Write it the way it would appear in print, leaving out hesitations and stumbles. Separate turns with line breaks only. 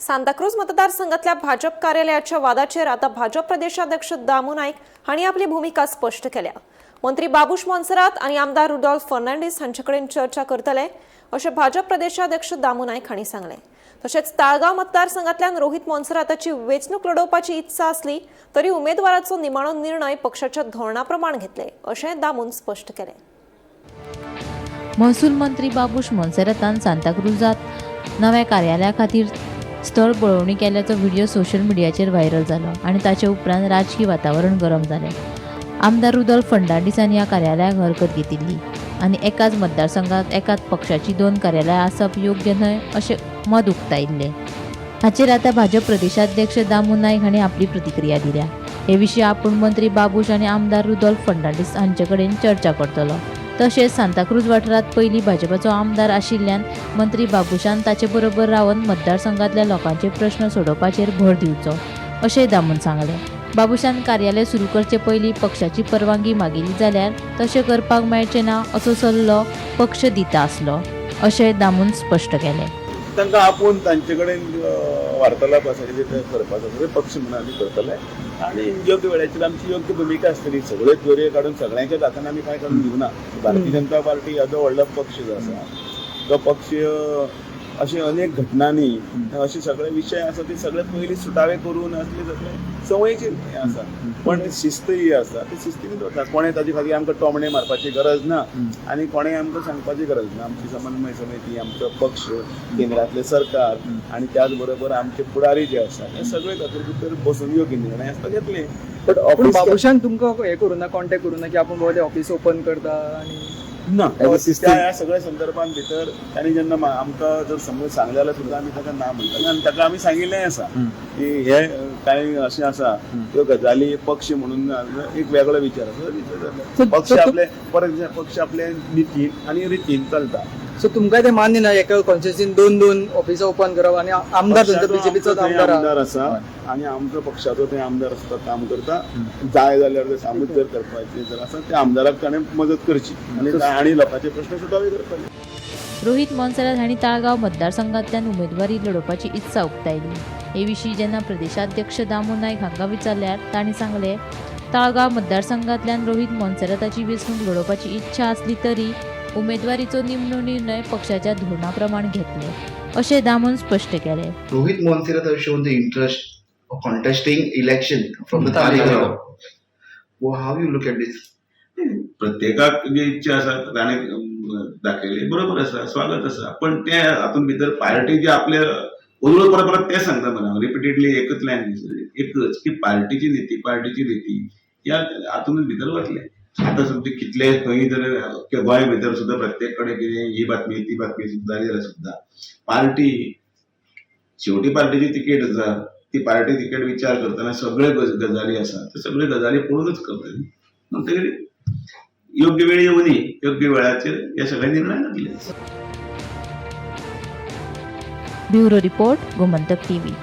सांताक्रूज मतदारसंघातल्या भाजप कार्यालयाच्या वादाचेर आता भाजप प्रदेशाध्यक्ष दामू नाईक हांणी आपली भूमिका स्पष्ट केल्या। मंत्री बाबूश मोन्सेरात आणि आमदार रुडॉल्फ फर्नांडीस हांचे कडेन चर्चा करतले अशें भाजप प्रदेशाध्यक्ष दामू नाईक हांणी सांगलें। तशेंच ताळगांव मतदारसंघातल्यान रोहित मोन्सेराताची वेंचणूक लडोवपाची इत्सा आसली तरी उमेदवाराचो निमाणो निर्णय पक्षाच्या धोरणा प्रमाण घेतले अशें दामून स्पष्ट केलें।
महसूल मंत्री बाबूश मोन्सेरातान सांताक्रूजात नव्या कार्यालया खातीर स्थळ पळोवणी केल्याचो व्हिडिओ सोशल मिडियाचेर व्हायरल जालो आणि ताचे उपरांत राजकीय वातावरण गरम जालें। आमदार रुडॉल्फ फर्नांडीसांनी ह्या कार्यालयाक हरकत घेतिल्ली आणि एकाच मतदारसंघात एकाच पक्षाची दोन कार्यालयां आसप योग्य न्हय अशें मत उक्तायिल्लें। हाचेर आतां भाजप प्रदेशाध्यक्ष दामू नाईक हांणी आपली प्रतिक्रिया दिल्या। हे विशीं आपूण मंत्री बाबूश आनी आमदार रुडॉल्फ फर्नांडीस हांचे कडेन चर्चा करतलो। तशेंच सांताक्रूज वाठारांत पयलीं भाजपाचो आमदार आशिल्ल्यान मंत्री बाबूशान ताचे बरोबर रावन मतदारसंघातल्या लोकांचे प्रश्न सोडोवपाचेर भर दिवचो अशेंय दामून सांगलें। बाबूशान कार्यालय सुरू करचे पयलीं पक्षाची परवानगी मागिल्ली जाल्यार तशें करपाक मेळचें ना असो सल्लो पक्ष दिता आसलो अशें दामून स्पश्ट केलें।
तांकां आपूण तांचे कडेन वार्तालाप आसा कितें करपाचो पक्ष म्हणून आमी करतले आनी योग्य वेळाचेर आमची योग्य भुमिका आसतली। सगळ्यो त्वरे काडून सगळ्यांच्याच हातान आमी कांय काडून दिवना। भारतीय जनता पार्टी हाजो व्हडलो पक्ष जो आसा तो पक्ष अशे अनेक घटनांनी अशे सगळे विशय आसा ते सगळे पयलीं सुटावे करून असले सगळे संवयचे हें आसा पण शिस्त ही आसा ती शिस्तीन दवरता। कोणें ताजे खातीर आमकां टोमणे मारपाची गरज ना आनी कोणें आमकां सांगपाची गरज ना। आमची समन्वय समिती, आमचो पक्ष, केंद्रांतलें सरकार आनी त्याच बरोबर आमचे फुडारी जे आसा हे सगळे तातूंत भितर बसून योग्य निर्णय आसता घेतले।
बट ऑफिस बाबूशान तुमकां हें करूं ना, कॉन्टॅक्ट करूं ना की आपूण बाबा ऑफिस ओपन करता आनी
ना त्या सगळ्या संदर्भात भितर तांणी जेन्ना आमकां जर समज सांगलें जाल्यार सुद्दां आमी ताका ना म्हणटले आनी ताका आमी सांगिल्लें आसा की हे कांय अशें आसा त्यो गजाली पक्ष म्हणून एक वेगळो विचार आसा। पक्ष आपले नितीन आनी रितीन चलता।
सो तुमकां ते मान्य ना एका कॉन्स्टिट्युएन्सीन दोन ऑफिसां ओपन करप आनी आमदार बीजेपीचो
आमदार आसा आनी आमचो पक्षाचो ते आमदार आसता काम करता। जाय जाल्यार ते सामूच जर करपाचें जर आसा ते आमदाराक ताणें मदत करची आनी लोकांचे प्रश्न सुटावे करपाचे।
रोहित मोन्सेरात हांणी ताळगांव मतदारसंघातल्यान उमेदवारी लडोवपाची इत्सा उक्तायली। हे विशीं जेन्ना प्रदेशाध्यक्ष दामू नाईक हांकां विचारल्यार तांणी सांगलें ताळगांव मतदारसंघातल्यान रोहित मोन्सेराताची वेंचणूक लडोवपाची इच्छा आसली तरी उमेदवारीचो निमणो निर्णय पक्षाच्या धोरणा प्रमाण घेतले अशें दामून स्पश्ट केलें।
Rohit Moonsera has shown the interest of contesting election from the Talegaon. Well, how you look at this?
प्रत्येकाक जी इच्छा आसा ताणें दाखयली बरोबर आसा, स्वागत आसा। पण ते हातूंत भितर पार्टी जे आपले उलट परत ते सांगता म्हणा रिपिटेडली एकच लायन एकच की पार्टीची नीती या हातूंत भितर वतले। आता समजा कितले खंय जर गोंय भितर सुद्दां प्रत्येक कडेन कितें ही बातमी ती बातमी जाली जाल्यार सुद्दां पार्टी शेवटी पार्टीची तिकेट आसा ती पार्टी तिकेट विचार करतना सगळे गजाली आसा ते सगळे गजाली पळोवनूच करतली। म्हणटकीर योग्य वेळ येवनी योग्य वेळाचेर हे सगळे निर्णय जातले।
Bureau report Gomantak TV.